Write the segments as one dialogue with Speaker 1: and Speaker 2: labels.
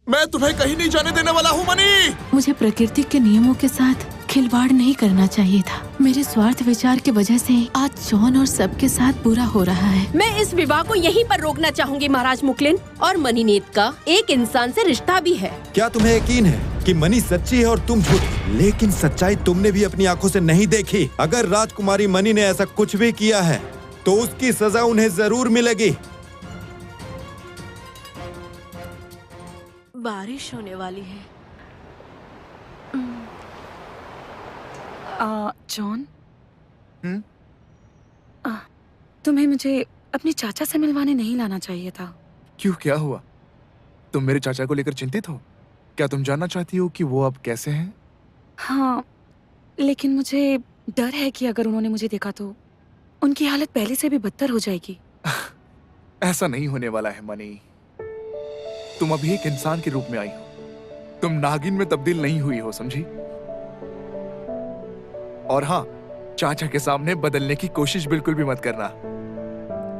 Speaker 1: मैं तुम्हें कहीं नहीं जाने देने वाला हूँ मनी।
Speaker 2: मुझे प्रकृति के नियमों के साथ खिलवाड़ नहीं करना चाहिए था। मेरे स्वार्थ विचार की वजह से आज जॉन और सबके साथ बुरा हो रहा है।
Speaker 3: मैं इस विवाह को यहीं पर रोकना चाहूंगी महाराज मुकलिन। और मनीनेत का एक इंसान से रिश्ता भी है।
Speaker 4: क्या तुम्हें यकीन है कि मनी सच्ची है और तुम झूठी? लेकिन सच्चाई तुमने भी अपनी आंखों से नहीं देखी। अगर राजकुमारी मनी ने ऐसा कुछ भी किया है तो उसकी सजा उन्हें जरूर मिलेगी।
Speaker 2: बारिश होने वाली है।
Speaker 5: जॉन, तुम्हें मुझे अपने चाचा से मिलवाने नहीं लाना चाहिए था।
Speaker 1: क्यों, क्या हुआ? तुम मेरे चाचा को लेकर चिंतित हो? क्या तुम जानना चाहती हो कि वो अब कैसे हैं?
Speaker 5: हाँ, लेकिन मुझे डर है कि अगर उन्होंने मुझे देखा तो उनकी हालत पहले से भी बदतर हो जाएगी।
Speaker 1: ऐसा नहीं होने वाला है मनी। तुम अभी एक इंसान के रूप में आई हो। तुम नागिन में तब्दील नहीं हुई हो, समझी? और हाँ, चाचा के सामने बदलने की कोशिश बिल्कुल भी मत करना।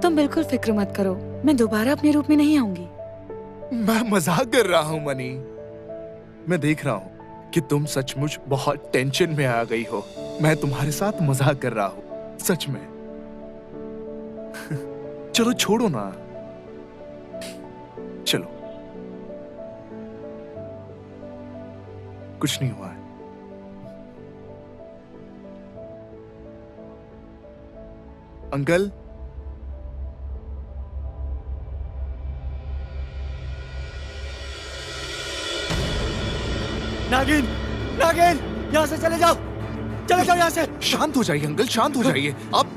Speaker 5: तुम बिल्कुल फिक्र मत करो, मैं दोबारा अपने रूप में नहीं आऊंगी।
Speaker 1: मैं मजाक कर रहा हूँ मनी। मैं देख रहा हूँ कि तुम सचमुच बहुत टेंशन में आ गई हो। मैं तुम्हारे साथ मजाक कर रहा हूँ, सच में। चलो छोड़ो ना, चलो, कुछ नहीं हुआ है। अंकल,
Speaker 6: नागिन, नागिन, यहाँ से चले जाओ, चले जाओ यहाँ से।
Speaker 1: शांत हो जाइए अंकल, शांत हो जाइए। आप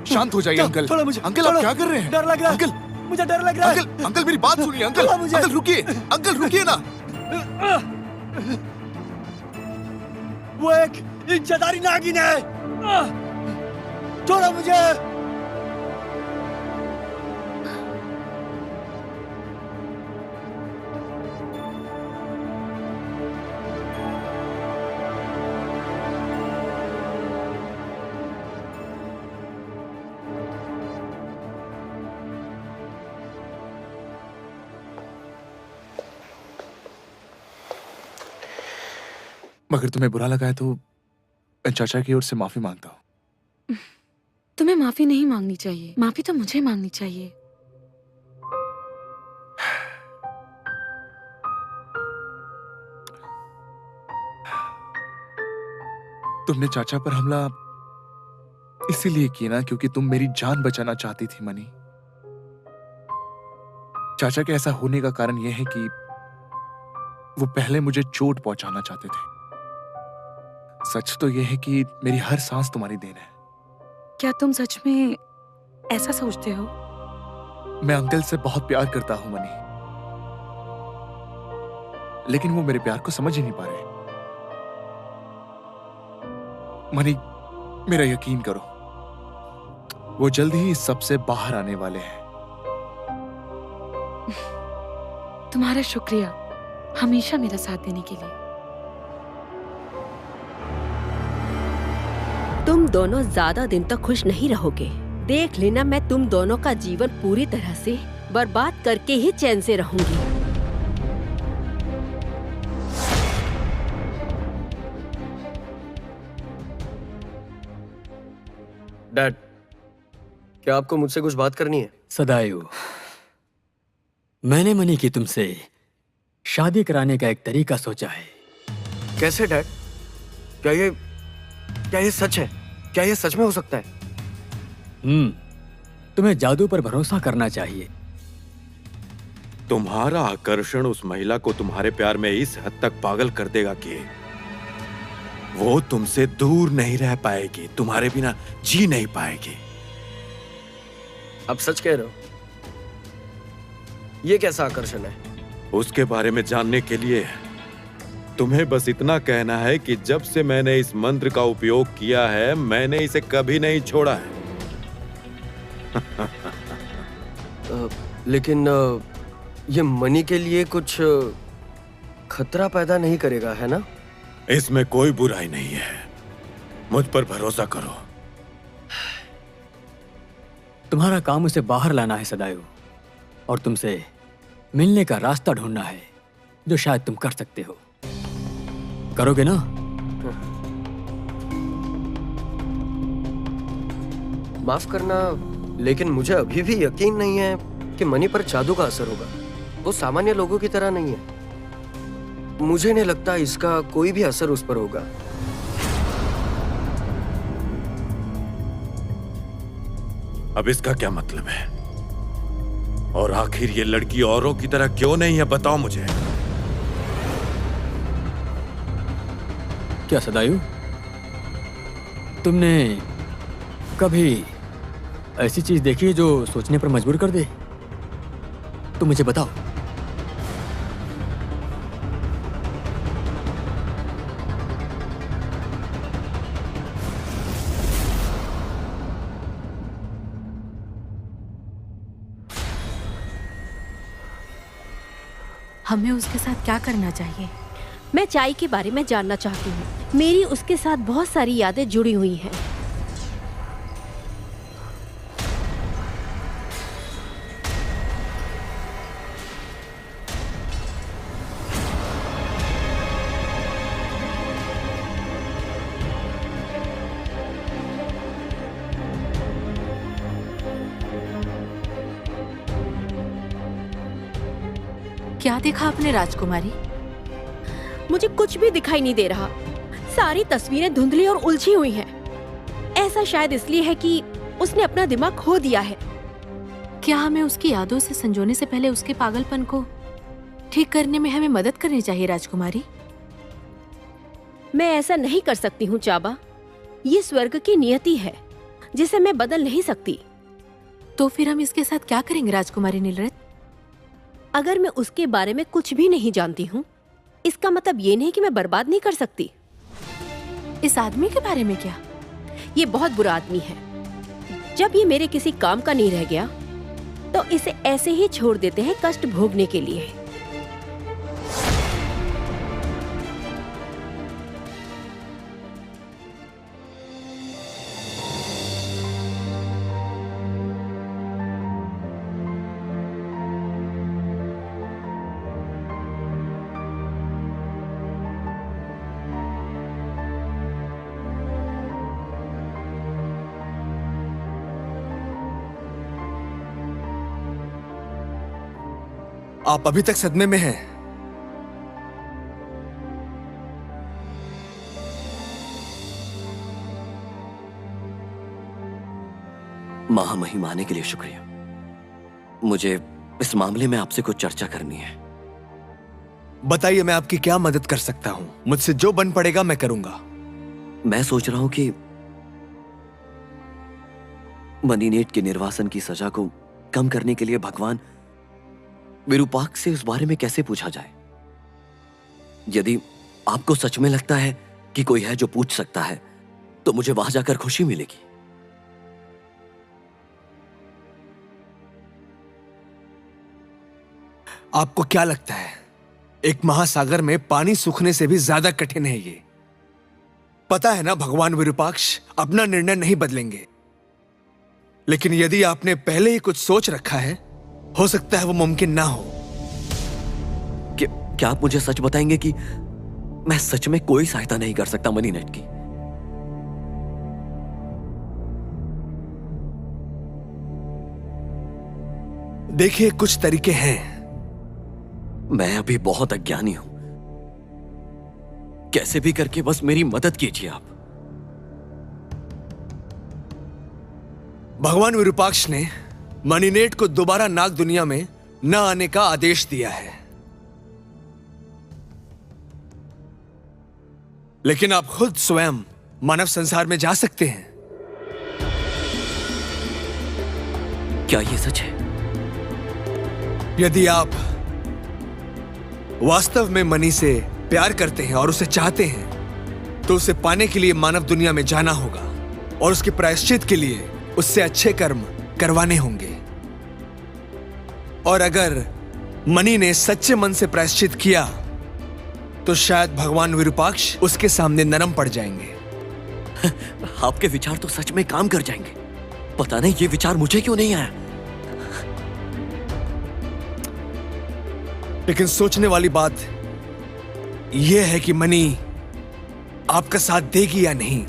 Speaker 1: शांत हो जाइए अंकल।
Speaker 6: छोड़ो मुझे।
Speaker 1: अंकल, आप क्या कर रहे हैं?
Speaker 6: डर लग रहा है
Speaker 1: अंकल,
Speaker 6: मुझे डर लग रहा है।
Speaker 1: अंकल, अंकल मेरी बात सुनिए। अंकल,
Speaker 6: छोड़ो मुझे।
Speaker 1: अंकल रुकिए, अंकल रुकिए ना।
Speaker 6: वो एक इज्जतदारी नागिन है। छोड़ो मुझे।
Speaker 1: मगर तुम्हें बुरा लगा है तो मैं चाचा की ओर से माफी मांगता हूँ।
Speaker 5: तुम्हें माफी नहीं मांगनी चाहिए, माफी तो मुझे मांगनी चाहिए।
Speaker 1: तुमने चाचा पर हमला इसीलिए किया ना क्योंकि तुम मेरी जान बचाना चाहती थी मनी। चाचा के ऐसा होने का कारण यह है कि वो पहले मुझे चोट पहुंचाना चाहते थे। सच तो यह है कि मेरी हर सांस तुम्हारी देन है।
Speaker 5: क्या तुम सच में ऐसा सोचते हो?
Speaker 1: मैं अंकल से बहुत प्यार करता हूं मनी, लेकिन वो मेरे प्यार को समझ ही नहीं पा रहे। मनी, मेरा यकीन करो, वो जल्द ही इस सबसे बाहर आने वाले हैं।
Speaker 5: तुम्हारा शुक्रिया हमेशा मेरा साथ देने के लिए।
Speaker 3: तुम दोनों ज्यादा दिन तक खुश नहीं रहोगे। देख लेना, मैं तुम दोनों का जीवन पूरी तरह से बर्बाद करके ही चैन से रहूंगी।
Speaker 6: डैड, क्या आपको मुझसे कुछ बात करनी है?
Speaker 7: सदायु, मैंने मनी की तुमसे शादी कराने का एक तरीका सोचा है।
Speaker 6: कैसे डैड? क्या ये सच है? क्या ये सच में हो सकता है?
Speaker 7: तुम्हें जादू पर भरोसा करना चाहिए।
Speaker 4: तुम्हारा आकर्षण उस महिला को तुम्हारे प्यार में इस हद तक पागल कर देगा कि वो तुमसे दूर नहीं रह पाएगी, तुम्हारे बिना जी नहीं पाएगी।
Speaker 6: आप सच कह रहे हो? ये कैसा आकर्षण है?
Speaker 4: उसके बारे में जानने के लिए तुम्हें बस इतना कहना है कि जब से मैंने इस मंत्र का उपयोग किया है, मैंने इसे कभी नहीं छोड़ा है।
Speaker 6: लेकिन ये मनी के लिए कुछ खतरा पैदा नहीं करेगा, है ना?
Speaker 4: इसमें कोई बुराई नहीं है, मुझ पर भरोसा करो।
Speaker 7: तुम्हारा काम उसे बाहर लाना है सदायु, और तुमसे मिलने का रास्ता ढूंढना है। जो शायद तुम कर सकते हो। करोगे ना?
Speaker 6: माफ करना, लेकिन मुझे अभी भी यकीन नहीं है कि मनी पर जादू का असर होगा। वो सामान्य लोगों की तरह नहीं है। मुझे नहीं लगता इसका कोई भी असर उस पर होगा।
Speaker 4: अब इसका क्या मतलब है? और आखिर ये लड़की औरों की तरह क्यों नहीं है, बताओ मुझे।
Speaker 7: क्या सदायु, तुमने कभी ऐसी चीज देखी जो सोचने पर मजबूर कर दे? तुम मुझे बताओ।
Speaker 2: हमें उसके साथ क्या करना चाहिए?
Speaker 3: मैं चाय के बारे में जानना चाहती हूँ। मेरी उसके साथ बहुत सारी यादें जुड़ी हुई हैं।
Speaker 2: क्या देखा आपने राजकुमारी?
Speaker 3: मुझे कुछ भी दिखाई नहीं दे रहा। सारी तस्वीरें धुंधली और उलझी हुई हैं। ऐसा शायद इसलिए है कि उसने अपना दिमाग खो दिया है।
Speaker 2: क्या हमें उसकी यादों से संजोने से पहले उसके पागलपन को ठीक करने में हमें मदद करनी चाहिए राजकुमारी?
Speaker 3: मैं ऐसा नहीं कर सकती हूँ चाबा। ये स्वर्ग की नियति है जिसे मैं बदल नहीं सकती।
Speaker 2: तो फिर हम इसके साथ क्या करेंगे राजकुमारी नीलरत?
Speaker 3: अगर मैं उसके बारे में कुछ भी नहीं जानती हूँ, इसका मतलब ये नहीं कि मैं बर्बाद नहीं कर सकती।
Speaker 2: इस आदमी के बारे में क्या?
Speaker 3: ये बहुत बुरा आदमी है। जब ये मेरे किसी काम का नहीं रह गया, तो इसे ऐसे ही छोड़ देते हैं कष्ट भोगने के लिए।
Speaker 1: आप अभी तक सदमे में हैं।
Speaker 8: महामहिम आने के लिए शुक्रिया। मुझे इस मामले में आपसे कुछ चर्चा करनी है।
Speaker 1: बताइए, मैं आपकी क्या मदद कर सकता हूं? मुझसे जो बन पड़ेगा मैं करूंगा।
Speaker 8: मैं सोच रहा हूं कि मनीनेट के निर्वासन की सजा को कम करने के लिए भगवान विरूपाक्ष से इस बारे में कैसे पूछा जाए। यदि आपको सच में लगता है कि कोई है जो पूछ सकता है, तो मुझे वहां जाकर खुशी मिलेगी।
Speaker 1: आपको क्या लगता है एक महासागर में पानी सूखने से भी ज्यादा कठिन है ये? पता है ना, भगवान विरूपाक्ष अपना निर्णय नहीं बदलेंगे। लेकिन यदि आपने पहले ही कुछ सोच रखा है, हो सकता है वो मुमकिन ना हो।
Speaker 8: क्या आप मुझे सच बताएंगे कि मैं सच में कोई सहायता नहीं कर सकता मनीनेट की?
Speaker 1: देखिए, कुछ तरीके हैं।
Speaker 8: मैं अभी बहुत अज्ञानी हूं। कैसे भी करके बस मेरी मदद कीजिए आप।
Speaker 1: भगवान विरूपाक्ष ने मनीनेट को दोबारा नाग दुनिया में न आने का आदेश दिया है। लेकिन आप खुद स्वयं मानव संसार में जा सकते हैं।
Speaker 8: क्या ये सच है?
Speaker 1: यदि आप वास्तव में मनी से प्यार करते हैं और उसे चाहते हैं, तो उसे पाने के लिए मानव दुनिया में जाना होगा और उसके प्रायश्चित के लिए उससे अच्छे कर्म करवाने होंगे। और अगर मनी ने सच्चे मन से प्रायश्चित किया, तो शायद भगवान विरूपाक्ष उसके सामने नरम पड़ जाएंगे।
Speaker 8: आपके विचार तो सच में काम कर जाएंगे। पता नहीं ये विचार मुझे क्यों नहीं आया।
Speaker 1: लेकिन सोचने वाली बात यह है कि मनी आपका साथ देगी या नहीं।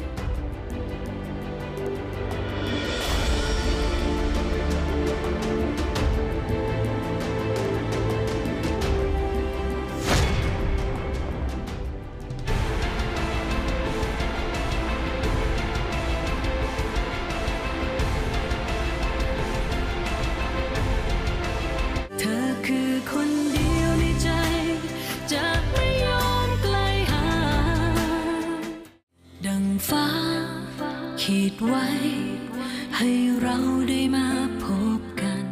Speaker 9: ขีดไว้ให้เราได้มาพบกัน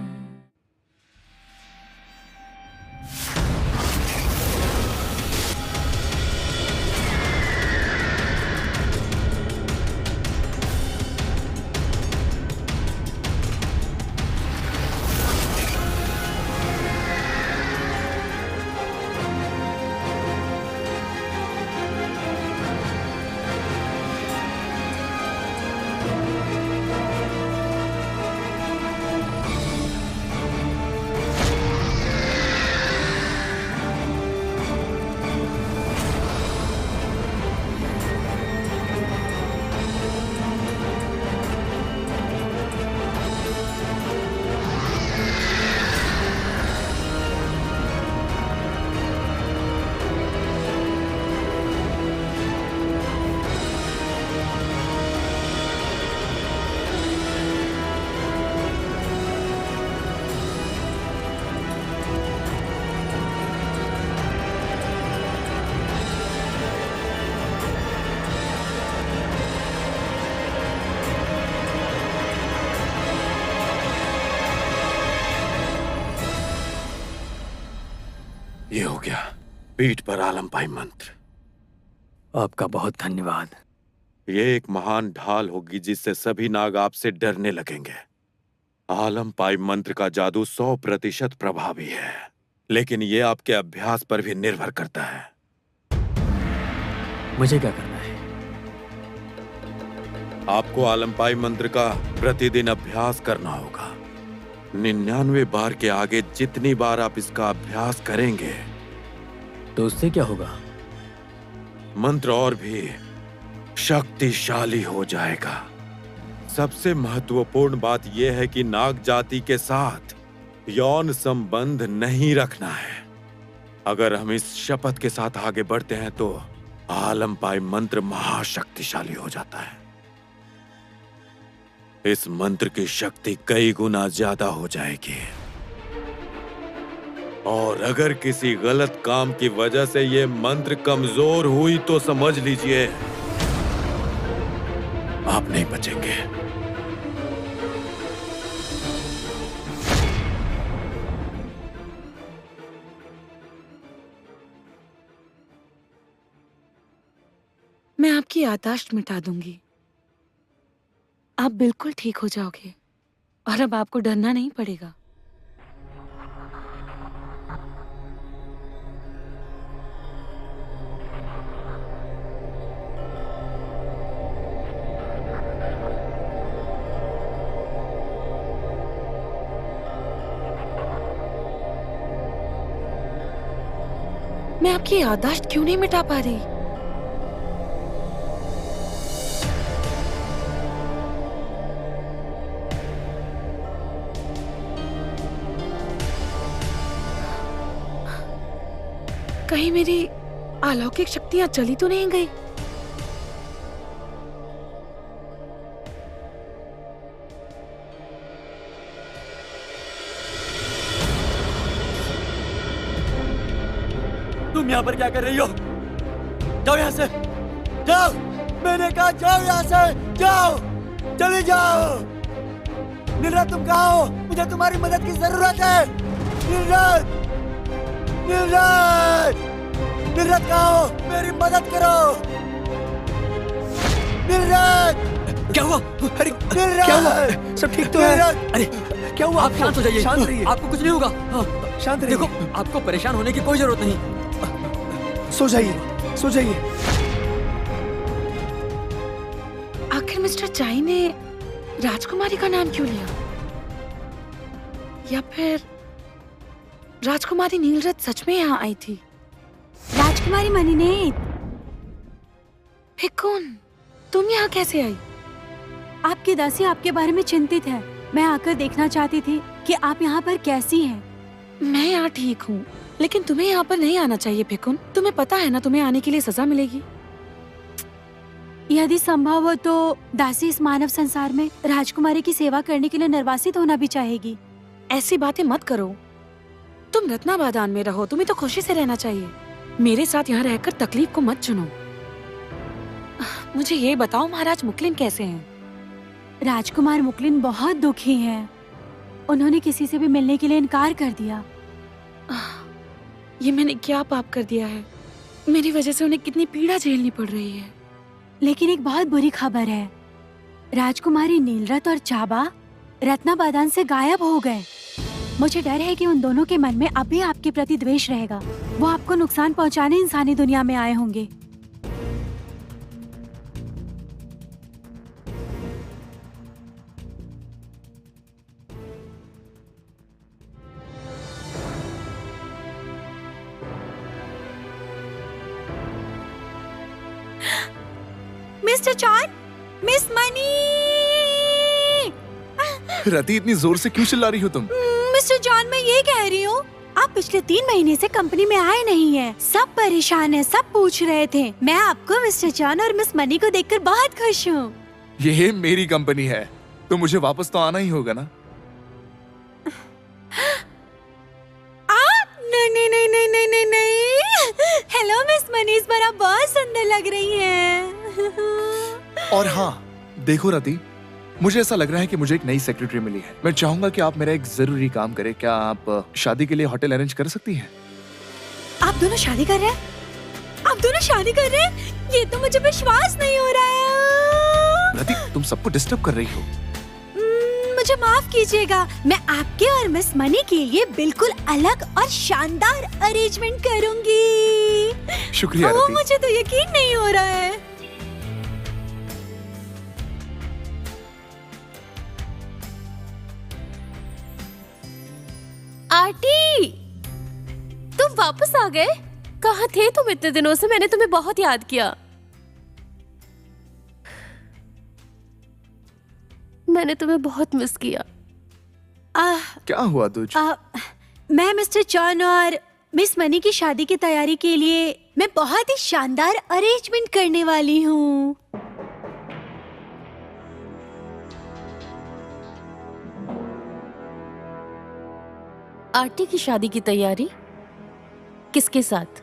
Speaker 10: ये हो गया, पीठ पर आलमपाई मंत्र।
Speaker 7: आपका बहुत धन्यवाद।
Speaker 10: ये एक महान ढाल होगी जिससे सभी नाग आपसे डरने लगेंगे। आलमपाई मंत्र का जादू 100% प्रभावी है, लेकिन ये आपके अभ्यास पर भी निर्भर करता है।
Speaker 7: मुझे क्या करना है?
Speaker 10: आपको आलमपाई मंत्र का प्रतिदिन अभ्यास करना होगा। 99 बार के आगे जितनी बार आप इसका अभ्यास करेंगे
Speaker 7: तो उससे क्या होगा?
Speaker 10: मंत्र और भी शक्तिशाली हो जाएगा। सबसे महत्वपूर्ण बात यह है कि नाग जाति के साथ यौन संबंध नहीं रखना है। अगर हम इस शपथ के साथ आगे बढ़ते हैं तो आलमपाई मंत्र महाशक्तिशाली हो जाता है। इस मंत्र की शक्ति कई गुना ज्यादा हो जाएगी, और अगर किसी गलत काम की वजह से यह मंत्र कमजोर हुई तो समझ लीजिए आप नहीं बचेंगे।
Speaker 5: मैं आपकी याददाश्त मिटा दूंगी। आप बिल्कुल ठीक हो जाओगे और अब आपको डरना नहीं पड़ेगा। मैं आपकी याददाश्त क्यों नहीं मिटा पा रही? कहीं मेरी अलौकिक शक्तियां चली तो नहीं गई?
Speaker 7: तुम यहाँ पर क्या कर रही हो? जाओ यहाँ से, जाओ! मैंने कहा जाओ यहाँ से, जाओ! चले जाओ! नीरज, तुम कहाँ हो? मुझे तुम्हारी मदद की जरूरत है। नीरज! नीरज! नीरज कहाँ हो? मेरी मदद करो। नीरज!
Speaker 1: क्या हुआ? अरे क्या हुआ? सब ठीक तो है? अरे क्या हुआ?
Speaker 7: आप शांत हो जाइए,
Speaker 1: शांत रहिए।
Speaker 7: आपको कुछ नहीं होगा। हाँ,
Speaker 1: शांत रहिए।
Speaker 7: देखो, आपको परेशान होने की कोई जरूरत नहीं।
Speaker 1: सो जाइए, सो जाइए।
Speaker 5: आखिर मिस्टर चाई ने राजकुमारी का नाम क्यों लिया? या फिर राजकुमारी नीलरथ सच में यहाँ आई थी।
Speaker 11: राजकुमारी मनीनेत,
Speaker 5: फिर कौन? तुम यहाँ कैसे आई?
Speaker 11: आपकी दासी आपके बारे में चिंतित है। मैं आकर देखना चाहती थी कि आप यहाँ पर कैसी हैं।
Speaker 5: मैं यहाँ ठीक हूँ, लेकिन तुम्हें यहाँ पर नहीं आना चाहिए फिकुन। तुम्हें पता है ना, तुम्हें आने के लिए सजा मिलेगी।
Speaker 11: यदि संभव हो तो दासी इस मानव संसार में राजकुमारी की सेवा करने के लिए निर्वासित होना भी चाहेगी।
Speaker 5: ऐसी बातें मत करो। तुम रत्नाबादान में रहो, तुम्हें तो खुशी से रहना चाहिए। मेरे साथ यहाँ रहकर तकलीफ को मत चुनो। मुझे ये बताओ, महाराज मुकलिन कैसे हैं?
Speaker 11: राजकुमार मुकलिन बहुत दुखी हैं। उन्होंने किसी से भी मिलने के लिए इनकार कर दिया।
Speaker 5: ये मैंने क्या पाप कर दिया है? मेरी वजह से उन्हें कितनी पीड़ा झेलनी पड़ रही है।
Speaker 11: लेकिन एक बहुत बुरी खबर है, राजकुमारी नीलरथ और चाबा रत्नाबादान से गायब हो गए। मुझे डर है कि उन दोनों के मन में अभी आपके प्रति द्वेष रहेगा। वो आपको नुकसान पहुंचाने इंसानी दुनिया में आए होंगे। मिस्टर चॉन, मिस मनी।
Speaker 1: रति, इतनी जोर से क्यों चिल्ला रही हो तुम?
Speaker 11: मिस्टर जॉन, मैं ये कह रही हूँ, आप पिछले 3 महीने से कंपनी में आए नहीं हैं। सब परेशान हैं, सब पूछ रहे थे। मैं आपको मिस्टर जॉन और मिस मनी को देखकर बहुत खुश हूँ।
Speaker 1: ये मेरी कंपनी है, तो मुझे वापस तो आना ही होगा ना।
Speaker 11: नहीं नहीं नहीं नहीं नहीं नहीं। हेलो मिस मनी, इस बार आप बहुत सुंदर लग रही हैं।
Speaker 1: और हाँ, देखो रति, मुझे ऐसा लग रहा है कि मुझे एक नई सेक्रेटरी मिली है। मैं चाहूंगा कि आप मेरा एक जरूरी काम करें। क्या आप शादी के लिए होटल अरेंज कर सकती हैं?
Speaker 11: आप दोनों शादी कर रहे हैं? आप दोनों शादी कर रहे हैं? ये तो मुझे विश्वास नहीं हो रहा है।
Speaker 1: रति, तुम सबको डिस्टर्ब कर रही हो।
Speaker 11: मुझे माफ कीजिएगा, मैं आपके और मिस मनी के लिए बिल्कुल अलग और शानदार अरेंजमेंट करूंगी।
Speaker 1: शुक्रिया रति।
Speaker 11: मुझे तो यकीन नहीं हो रहा है।
Speaker 3: आंटी, तुम वापस आ गए? कहाँ थे तुम इतने दिनों से? मैंने तुम्हें बहुत याद किया। मैंने तुम्हें बहुत मिस किया।
Speaker 1: क्या हुआ तुझ?
Speaker 11: मैं मिस्टर चॉन और मिस मनी की शादी की तैयारी के लिए मैं बहुत ही शानदार अरेंजमेंट करने वाली हूँ।
Speaker 3: आंटी की शादी की तैयारी किसके साथ?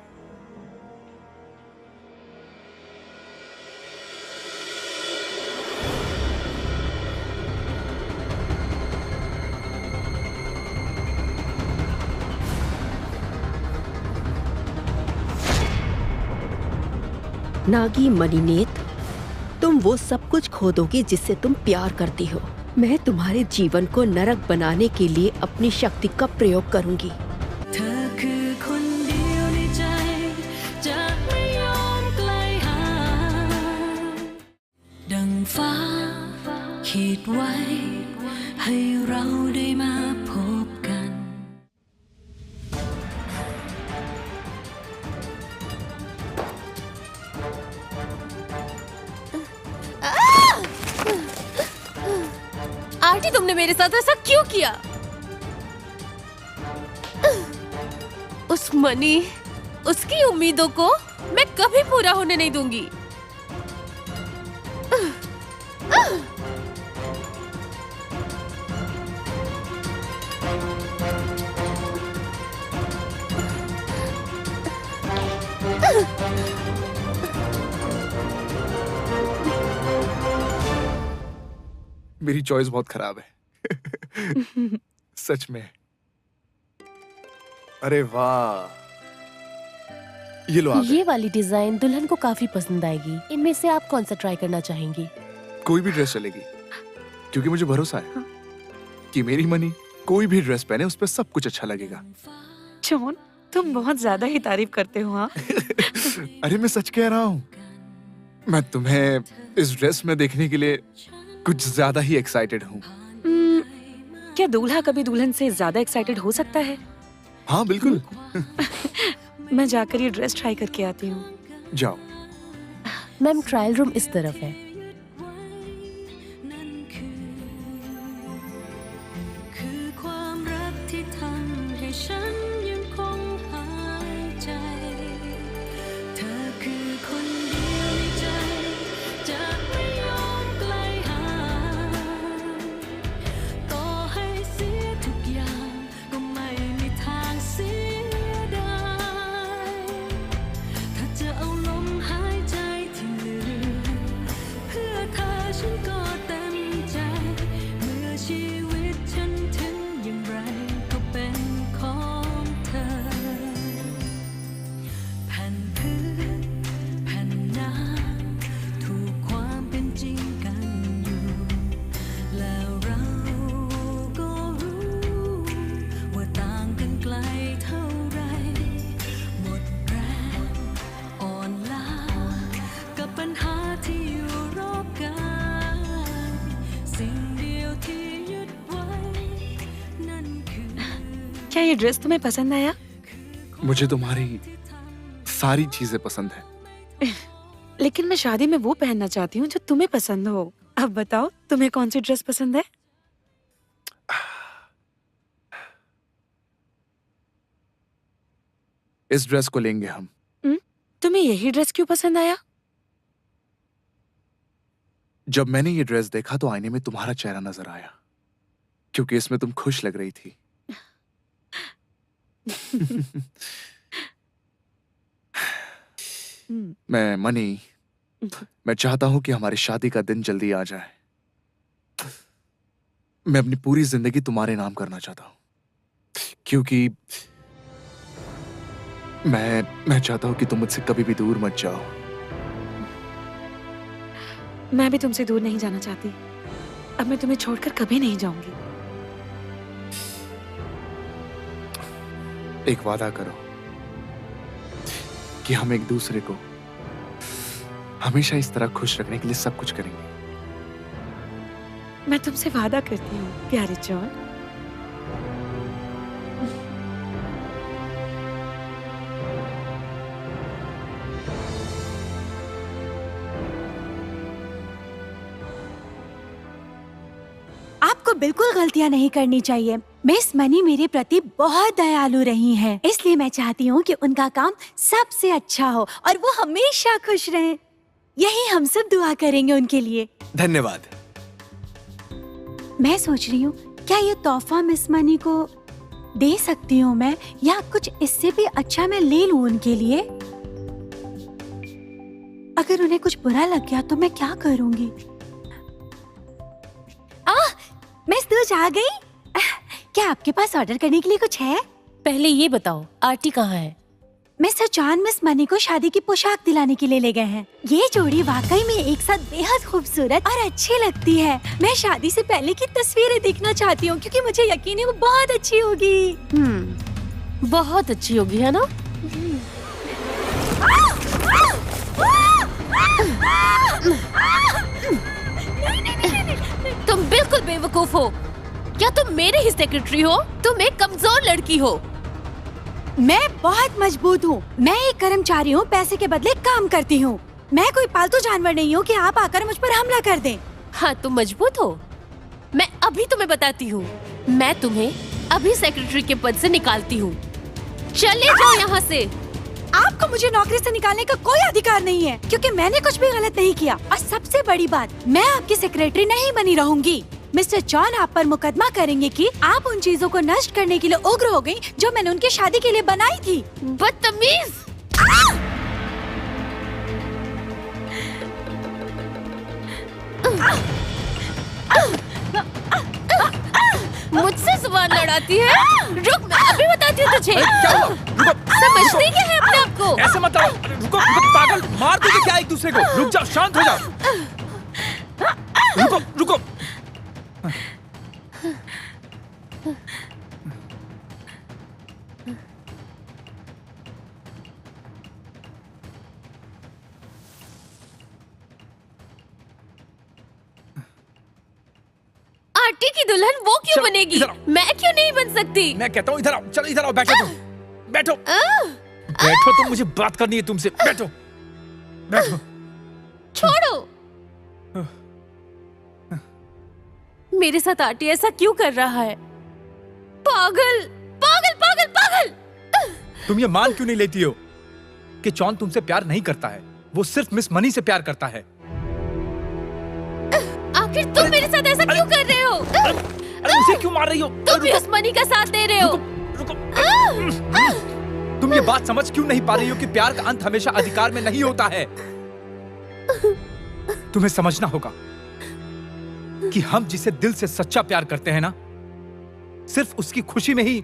Speaker 12: नागी मनीनेत, तुम वो सब कुछ खो दोगी जिससे तुम प्यार करती हो। मैं तुम्हारे जीवन को नरक बनाने के लिए अपनी शक्ति का प्रयोग करूंगी।
Speaker 3: आंटी, तुमने मेरे साथ ऐसा क्यों किया? उस मनी, उसकी उम्मीदों को मैं कभी पूरा होने नहीं दूंगी।
Speaker 1: मेरी चॉइस बहुत खराब है। सच में। अरे वाह, ये लो आ गए।
Speaker 3: ये वाली डिजाइन दुल्हन को काफी पसंद आएगी। इनमें से आप कौन सा ट्राई करना चाहेंगी?
Speaker 1: कोई भी ड्रेस चलेगी, क्योंकि मुझे भरोसा है कि मेरी मनी कोई भी ड्रेस पहने उस पर सब कुछ अच्छा लगेगा।
Speaker 5: चोन, तुम बहुत ज्यादा ही तारीफ करते हो। हाँ?
Speaker 1: अरे मैं सच कह रहा हूँ। मैं तुम्हें इस ड्रेस में देखने के लिए कुछ ज्यादा ही एक्साइटेड हूँ।
Speaker 5: क्या दूल्हा कभी दुल्हन से ज्यादा एक्साइटेड हो सकता है?
Speaker 1: हाँ बिल्कुल।
Speaker 5: मैं जाकर ये ड्रेस ट्राई करके आती हूँ।
Speaker 1: जाओ।
Speaker 13: मैम ट्रायल रूम इस तरफ है।
Speaker 5: क्या ये ड्रेस तुम्हें पसंद आया?
Speaker 1: मुझे तुम्हारी सारी चीजें पसंद है।
Speaker 5: लेकिन मैं शादी में वो पहनना चाहती हूँ जो तुम्हें पसंद हो। अब बताओ तुम्हें कौन सी ड्रेस पसंद है?
Speaker 1: इस ड्रेस को लेंगे हम।
Speaker 5: तुम्हें यही ड्रेस क्यों पसंद आया?
Speaker 1: जब मैंने ये ड्रेस देखा तो आईने में तुम्हारा चेहरा नजर आया, क्योंकि इसमें तुम खुश लग रही थी। मैं चाहता हूं कि हमारी शादी का दिन जल्दी आ जाए। मैं अपनी पूरी जिंदगी तुम्हारे नाम करना चाहता हूं, क्योंकि मैं चाहता हूं कि तुम मुझसे कभी भी दूर मत जाओ।
Speaker 5: मैं भी तुमसे दूर नहीं जाना चाहती। अब मैं तुम्हें छोड़कर कभी नहीं जाऊंगी।
Speaker 1: एक वादा करो कि हम एक दूसरे को हमेशा इस तरह खुश रखने के लिए सब कुछ करेंगे।
Speaker 5: मैं तुमसे वादा करती हूँ प्यारे जॉन।
Speaker 11: आपको बिल्कुल गलतियां नहीं करनी चाहिए। मिस मनी मेरे प्रति बहुत दयालु रही हैं, इसलिए मैं चाहती हूँ कि उनका काम सबसे अच्छा हो और वो हमेशा खुश रहें। यही हम सब दुआ करेंगे उनके लिए।
Speaker 1: धन्यवाद।
Speaker 11: मैं सोच रही हूँ क्या ये तोहफा मिस मनी को दे सकती हूँ मैं, या कुछ इससे भी अच्छा मैं ले लूँ उनके लिए। अगर उन्हें कुछ बुरा लग गया तो मैं क्या करूँगी? मिस दूज आ गई। क्या आपके पास ऑर्डर करने के लिए कुछ है?
Speaker 13: पहले ये बताओ आरती कहाँ है?
Speaker 11: मिस्टर चांद मिस मनी को शादी की पोशाक दिलाने के लिए ले गए हैं। ये जोड़ी वाकई में एक साथ बेहद खूबसूरत और अच्छी लगती है। मैं शादी से पहले की तस्वीरें देखना चाहती हूँ, क्योंकि मुझे यकीन है वो बहुत अच्छी होगी।
Speaker 13: बहुत अच्छी होगी, है ना? तुम बिल्कुल बेवकूफ हो। क्या तुम मेरे ही सेक्रेटरी हो? तुम एक कमजोर लड़की हो।
Speaker 11: मैं बहुत मजबूत हूँ। मैं एक कर्मचारी हूँ, पैसे के बदले काम करती हूँ। मैं कोई पालतू जानवर नहीं हूँ कि आप आकर मुझ पर हमला कर दें।
Speaker 13: हाँ, तुम मजबूत हो। मैं अभी तुम्हें बताती हूँ। मैं तुम्हें अभी सेक्रेटरी के पद से निकालती हूँ। चले जाओ यहाँ से।
Speaker 11: आपको मुझे नौकरी से निकालने का कोई अधिकार नहीं है, क्योंकि मैंने कुछ भी गलत नहीं किया। और सबसे बड़ी बात, मैं आपकी सेक्रेटरी नहीं बनी रहूंगी। मिस्टर जॉन आप पर मुकदमा करेंगे कि आप उन चीजों को नष्ट करने के लिए उग्र हो गई जो मैंने उनकी शादी के लिए बनाई थी।
Speaker 13: बदतमीज! मुझसे जुबान लड़ाती है? रुक, मैं अभी बताती हूँ तुझे। समझती क्या है अपने आप को?
Speaker 14: ऐसे मत रुको, पागल, मार दोगे क्या एक दूसरे को? रुक जाओ, शांत हो जाओ। रुको रुको।
Speaker 13: आंटी की दुल्हन वो क्यों बनेगी? मैं क्यों नहीं बन सकती?
Speaker 14: मैं कहता हूँ इधर आओ, चलो इधर आओ, बैठो तुम, बैठो बैठो, तुम, मुझे बात करनी है तुमसे, बैठो बैठो।
Speaker 13: छोड़ो। मेरे साथ आंटी ऐसा क्यों कर रहा है? पागल पागल पागल पागल।
Speaker 14: तुम ये मान क्यों नहीं लेती हो कि जॉन तुमसे प्यार नहीं करता है, वो सिर्फ मिस मनी से प्यार करता है?
Speaker 13: आखिर तुम मेरे साथ ऐसा क्यों कर रहे हो?
Speaker 14: अरे मुझे क्यों मार रही हो?
Speaker 13: तुम भी उस मनी का साथ दे रहे हो।
Speaker 14: तुम ये बात समझ क्यों नहीं पा रही हो कि प्यार का अंत हमेशा अधिकार में नहीं होता है? तुम्हें समझना होगा कि हम जिसे दिल से सच्चा प्यार करते हैं ना, सिर्फ उसकी खुशी में ही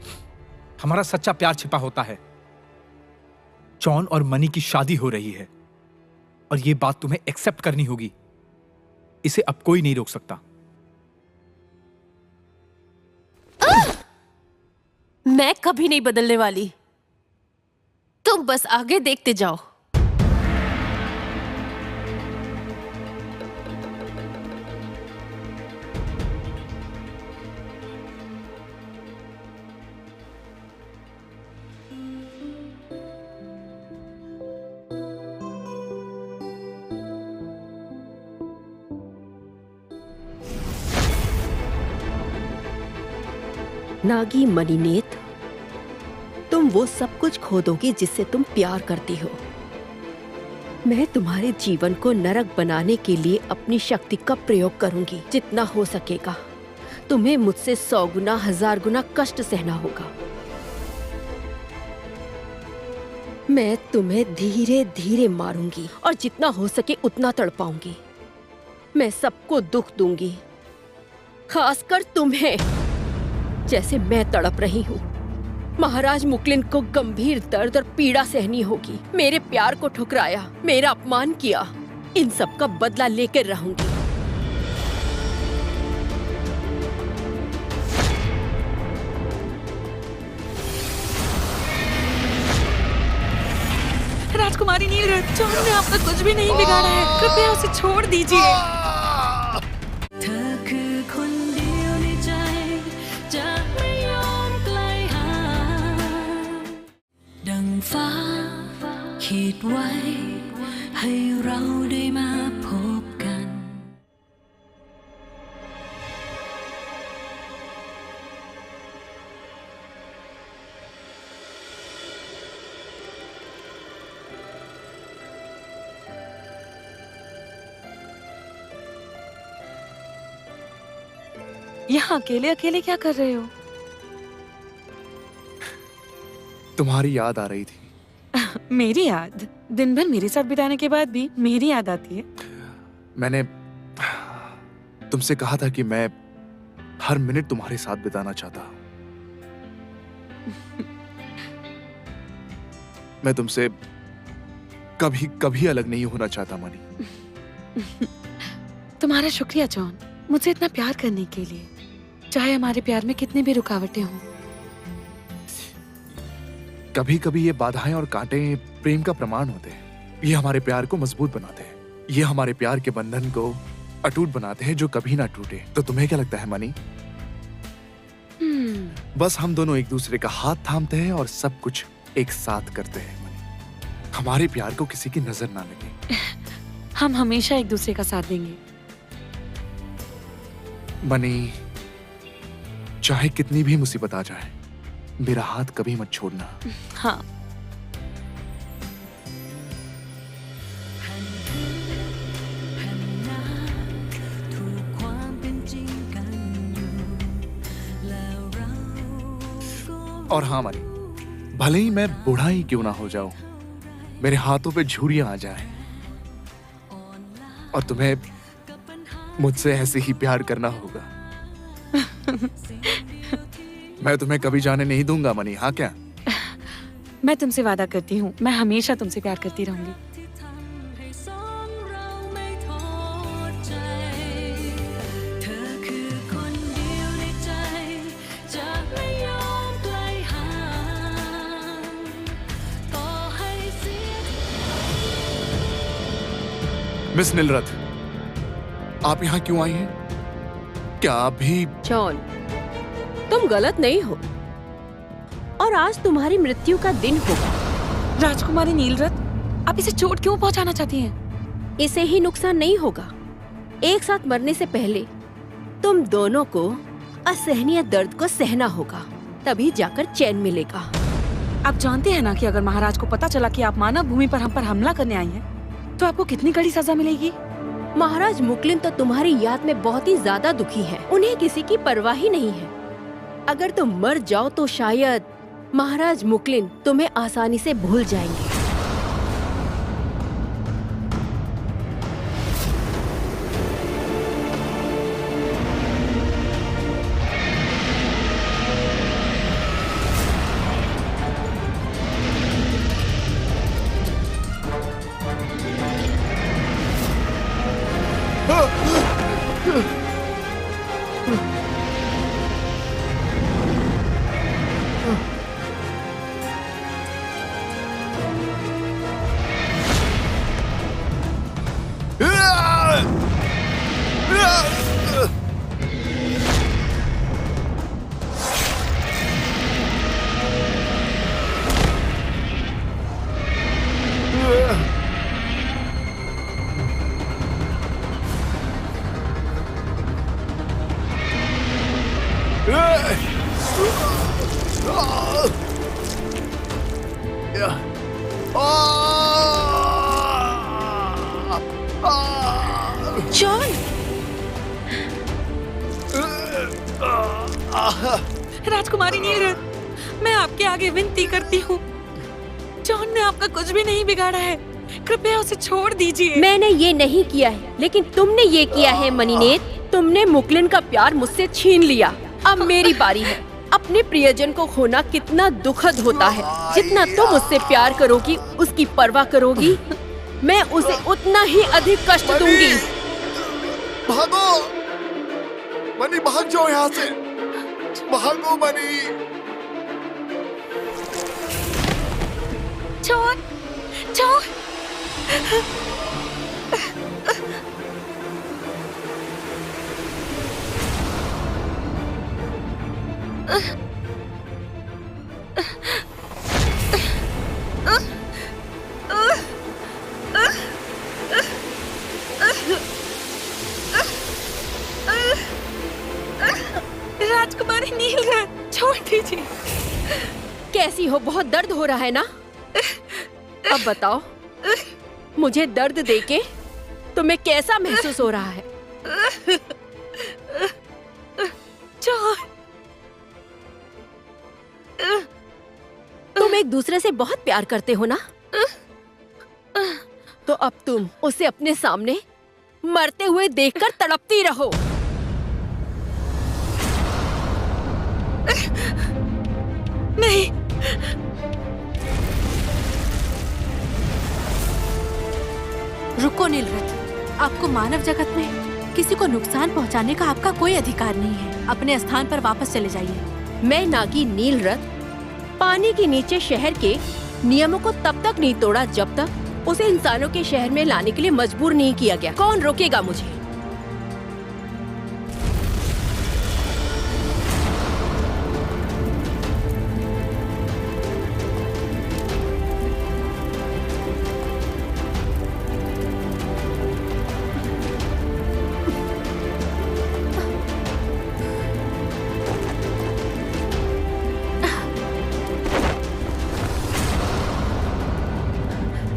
Speaker 14: हमारा सच्चा प्यार छिपा होता है। जॉन और मनी की शादी हो रही है और ये बात तुम्हें एक्सेप्ट करनी होगी। इसे अब कोई नहीं रोक सकता।
Speaker 13: मैं कभी नहीं बदलने वाली। तुम बस आगे देखते जाओ।
Speaker 12: नागी मणिनेत, तुम वो सब कुछ खो दोगी जिससे तुम प्यार करती हो। मैं तुम्हारे जीवन को नरक बनाने के लिए अपनी शक्ति का प्रयोग करूंगी। जितना हो सकेगा तुम्हें मुझसे 100 गुना 1000 गुना कष्ट सहना होगा। मैं तुम्हें धीरे धीरे मारूंगी और जितना हो सके उतना तड़पाऊंगी। मैं सबको दुख दूंगी, खासकर तुम्हें, जैसे मैं तड़प रही हूँ। महाराज मुकलिन को गंभीर दर्द और पीड़ा सहनी होगी। मेरे प्यार को ठुकराया, मेरा अपमान किया, इन सब का बदला लेकर रहूंगी।
Speaker 5: राजकुमारी नीलरथ, जॉन ने आपका कुछ भी नहीं बिगाड़ा है, कृपया उसे छोड़ दीजिए। यहाँ अकेले अकेले क्या कर रहे हो?
Speaker 1: तुम्हारी याद आ रही थी।
Speaker 5: मेरी याद? दिन भर मेरे साथ बिताने के बाद भी मेरी याद आती है?
Speaker 1: मैंने तुमसे कहा था कि मैं हर मिनट तुम्हारे साथ बिताना चाहता। मैं तुमसे कभी कभी अलग नहीं होना चाहता मनी।
Speaker 5: तुम्हारा शुक्रिया जॉन, मुझसे इतना प्यार करने के लिए, चाहे हमारे प्यार में कितनी भी रुकावटें हों।
Speaker 1: कभी कभी ये बाधाएं और कांटे प्रेम का प्रमाण होते हैं। ये हमारे प्यार को मजबूत बनाते हैं। ये हमारे प्यार के बंधन को अटूट बनाते हैं, जो कभी ना टूटे। तो तुम्हें क्या लगता है मनी? बस हम दोनों एक दूसरे का हाथ थामते हैं और सब कुछ एक साथ करते हैं मनी। हमारे प्यार को किसी की नजर ना लगे।
Speaker 5: हम हमेशा एक दूसरे का साथ देंगे
Speaker 1: मनी। चाहे कितनी भी मुसीबत आ जाए, मेरा हाथ कभी मत छोड़ना।
Speaker 5: हाँ।
Speaker 1: और हाँ मनी, भले ही मैं बूढ़ा ही क्यों ना हो जाऊं, मेरे हाथों पे झुर्रियां आ जाए और तुम्हें मुझसे ऐसे ही प्यार करना होगा। मैं तुम्हें कभी जाने नहीं दूंगा मनी। हाँ क्या?
Speaker 5: मैं तुमसे वादा करती हूँ, मैं हमेशा तुमसे प्यार करती रहूंगी।
Speaker 1: मिस नीलरथ, आप यहाँ क्यों आई हैं?
Speaker 15: क्या अभी?
Speaker 12: जॉन, तुम गलत नहीं हो और आज तुम्हारी मृत्यु का दिन होगा।
Speaker 5: राजकुमारी नीलरत, आप इसे चोट क्यों पहुंचाना चाहती हैं?
Speaker 12: इसे ही नुकसान नहीं होगा। एक साथ मरने से पहले तुम दोनों को असहनीय दर्द को सहना होगा, तभी जाकर चैन मिलेगा।
Speaker 5: आप जानते हैं ना कि अगर महाराज को पता चला कि आप मानव भूमि पर हम पर हमला करने आई हैं, तो आपको कितनी कड़ी सजा मिलेगी।
Speaker 12: महाराज मुकलिन तो तुम्हारी याद में बहुत ही ज्यादा दुखी हैं। उन्हें किसी की परवाह ही नहीं है। अगर तुम मर जाओ तो शायद महाराज मुकलिन तुम्हें आसानी से भूल जाएंगे। जॉन!
Speaker 5: राजकुमारी नीलरत, मैं आपके आगे विनती करती हूँ। जॉन ने आपका कुछ भी नहीं बिगाड़ा है, कृपया उसे छोड़ दीजिए।
Speaker 12: मैंने ये नहीं किया है, लेकिन तुमने ये किया है मनीनेत। तुमने मुकलिन का प्यार मुझसे छीन लिया। अब मेरी बारी है। अपने प्रियजन को खोना कितना दुखद होता है। जितना तुम उससे प्यार करोगी, उसकी परवाह करोगी, मैं उसे उतना ही अधिक कष्ट दूंगी।
Speaker 15: भागो मनी, भाग जाओ यहाँ से। भागो मनी।
Speaker 5: John, John. राजकुमारी नीलरत, छोड़ दीजिए।
Speaker 12: कैसी हो? बहुत दर्द हो रहा है ना? अब बताओ, मुझे दर्द देके तुम्हें कैसा महसूस हो रहा है?
Speaker 5: जॉन,
Speaker 12: तुम एक दूसरे से बहुत प्यार करते हो ना? तो अब तुम उसे अपने सामने मरते हुए देखकर तड़पती रहो।
Speaker 5: नहीं।
Speaker 2: रुको नीलरत, आपको मानव जगत में किसी को नुकसान पहुंचाने का आपका कोई अधिकार नहीं है। अपने स्थान पर वापस चले जाइए।
Speaker 12: मैं नागी नीलरत पानी के नीचे शहर के नियमों को तब तक नहीं तोड़ा जब तक उसे इंसानों के शहर में लाने के लिए मजबूर नहीं किया गया। कौन रोकेगा मुझे?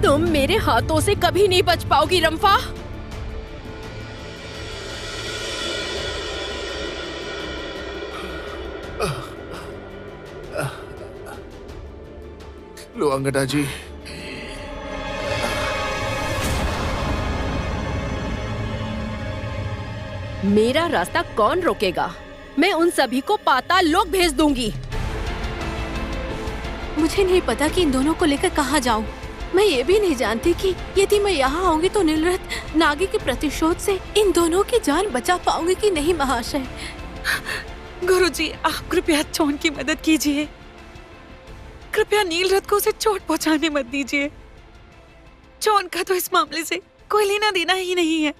Speaker 12: तुम मेरे हाथों से कभी नहीं बच पाओगी रंफा।
Speaker 15: लो अंगदा जी।
Speaker 12: मेरा रास्ता कौन रोकेगा? मैं उन सभी को पाताल लोक भेज दूंगी।
Speaker 2: मुझे नहीं पता कि इन दोनों को लेकर कहाँ जाऊं। मैं ये भी नहीं जानती कि यदि मैं यहाँ आऊंगी तो नीलरत नागी के प्रतिशोध से इन दोनों की जान बचा पाऊंगी कि नहीं महाशय।
Speaker 5: गुरुजी, आप कृपया जॉन की मदद कीजिए। कृपया नीलरत को उसे चोट पहुंचाने मत दीजिए। जॉन का तो इस मामले से कोई लेना देना ही नहीं है।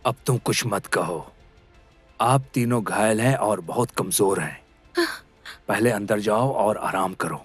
Speaker 1: अब तुम कुछ मत कहो। आप तीनों घायल हैं और बहुत कमजोर हैं। पहले अंदर जाओ और आराम करो।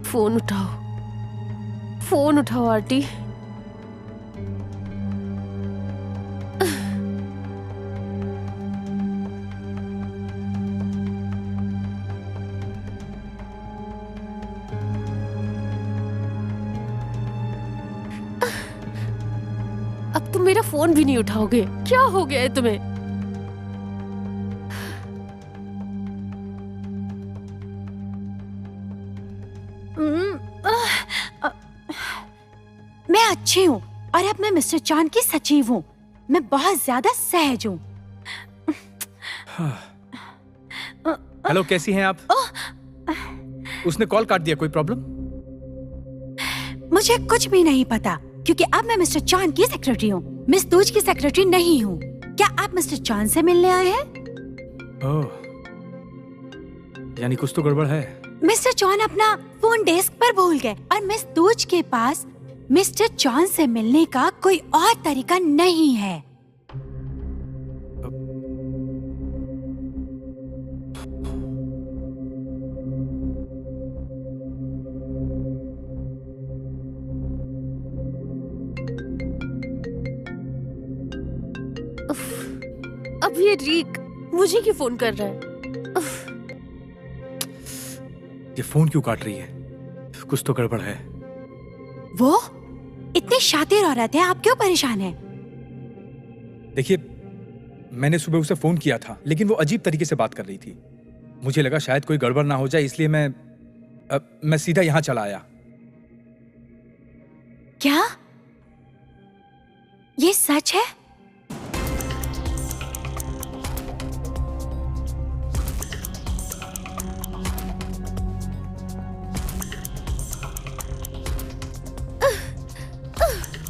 Speaker 13: फोन उठाओ, फोन उठाओ आंटी। अब तुम मेरा फोन भी नहीं उठाओगे? क्या हो गया है तुम्हें?
Speaker 11: मैं अच्छी हूँ और अब मैं मिस्टर चांद की सचिव हूँ। मैं बहुत ज्यादा सहज हूँ।
Speaker 14: हेलो, कैसी हैं आप? उसने कॉल काट दिया, कोई प्रॉब्लम?
Speaker 11: मुझे कुछ भी नहीं पता क्योंकि अब मैं मिस्टर चांद की सेक्रेटरी हूँ, मिस तूज की सेक्रेटरी नहीं हूँ। क्या आप मिस्टर चांद से मिलने आए हैं?
Speaker 14: ओह, यानी कुछ तो गड़बड़ है।
Speaker 11: मिस्टर चांद अपना फोन डेस्क पर भूल गए और मिस तूज के पास मिस्टर चांद से मिलने का कोई और तरीका नहीं है।
Speaker 13: अब ये रीक मुझे क्यों फोन कर रहा है?
Speaker 14: ये फोन क्यों काट रही है? कुछ तो गड़बड़ है।
Speaker 11: वो इतनी शातिर औरत है, आप क्यों परेशान हैं?
Speaker 14: देखिए, मैंने सुबह उसे फोन किया था लेकिन वो अजीब तरीके से बात कर रही थी। मुझे लगा शायद कोई गड़बड़ ना हो जाए, इसलिए मैं सीधा यहाँ चला आया।
Speaker 11: क्या ये सच है?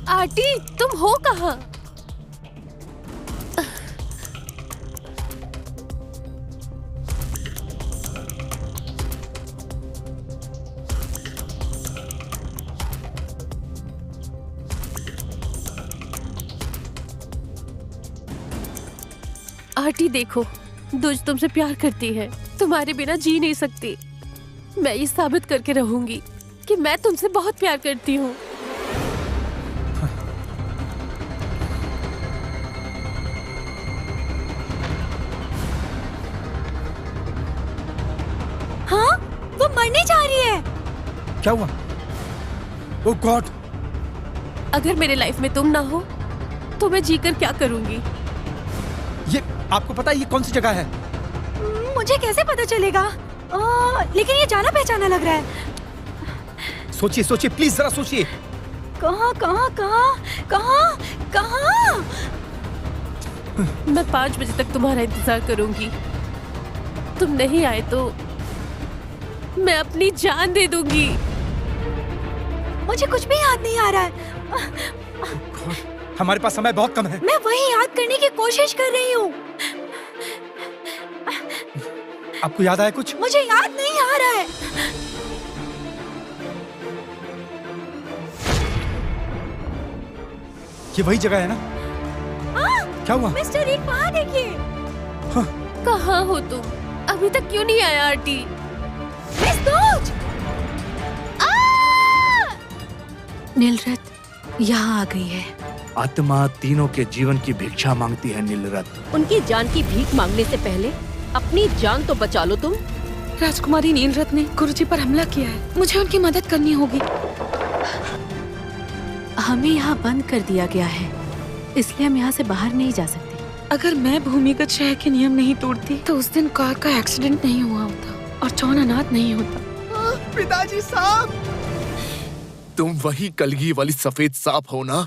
Speaker 13: आंटी, तुम हो कहाँ? आंटी देखो, दूज तुमसे प्यार करती है, तुम्हारे बिना जी नहीं सकती। मैं ये साबित करके रहूंगी कि मैं तुमसे बहुत प्यार करती हूँ।
Speaker 11: हाँ, वो मरने जा रही है।
Speaker 14: क्या हुआ? ओह गॉड!
Speaker 13: अगर मेरे लाइफ में तुम ना हो तो मैं जीकर क्या करूंगी?
Speaker 14: ये आपको पता है ये कौन सी जगह है?
Speaker 11: मुझे कैसे पता चलेगा? लेकिन ये जाना पहचाना लग रहा है।
Speaker 14: सोचिए सोचिए, प्लीज जरा सोचिए।
Speaker 11: कहाँ कहाँ कहाँ कहाँ कहाँ?
Speaker 13: मैं 5 बजे तक तुम्हारा इंतजार करूंगी। तुम नहीं आए तो मैं अपनी जान दे दूंगी।
Speaker 11: मुझे कुछ भी याद नहीं आ रहा है।
Speaker 14: हमारे पास समय बहुत कम है।
Speaker 11: मैं वही याद करने की कोशिश कर रही हूँ।
Speaker 14: आपको याद आया कुछ?
Speaker 11: मुझे याद नहीं आ रहा है।
Speaker 14: ये वही जगह है ना? क्या हुआ?
Speaker 11: मिस्टर रीक, वहाँ देखिए।
Speaker 13: कहाँ हो तुम? अभी तक क्यों नहीं आया आंटी?
Speaker 11: मिस तूज!
Speaker 2: नीलरत यहाँ आ गई है।
Speaker 1: आत्मा तीनों के जीवन की भिक्षा मांगती है नीलरत।
Speaker 12: उनकी जान की भीख मांगने से पहले अपनी जान तो बचा लो तुम।
Speaker 5: राजकुमारी नीलरत ने गुरुजी पर हमला किया है, मुझे उनकी मदद करनी होगी।
Speaker 2: हमें यहाँ बंद कर दिया गया है, इसलिए हम यहाँ से बाहर नहीं जा सकते।
Speaker 5: अगर मैं भूमिगत शहर के नियम नहीं तोड़ती तो उस दिन कार का एक्सीडेंट नहीं हुआ होता और जॉन अनाथ नहीं होता।
Speaker 15: पिताजी साहब, तुम वही कलगी वाली सफेद सांप हो ना?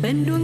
Speaker 9: เป็นดวง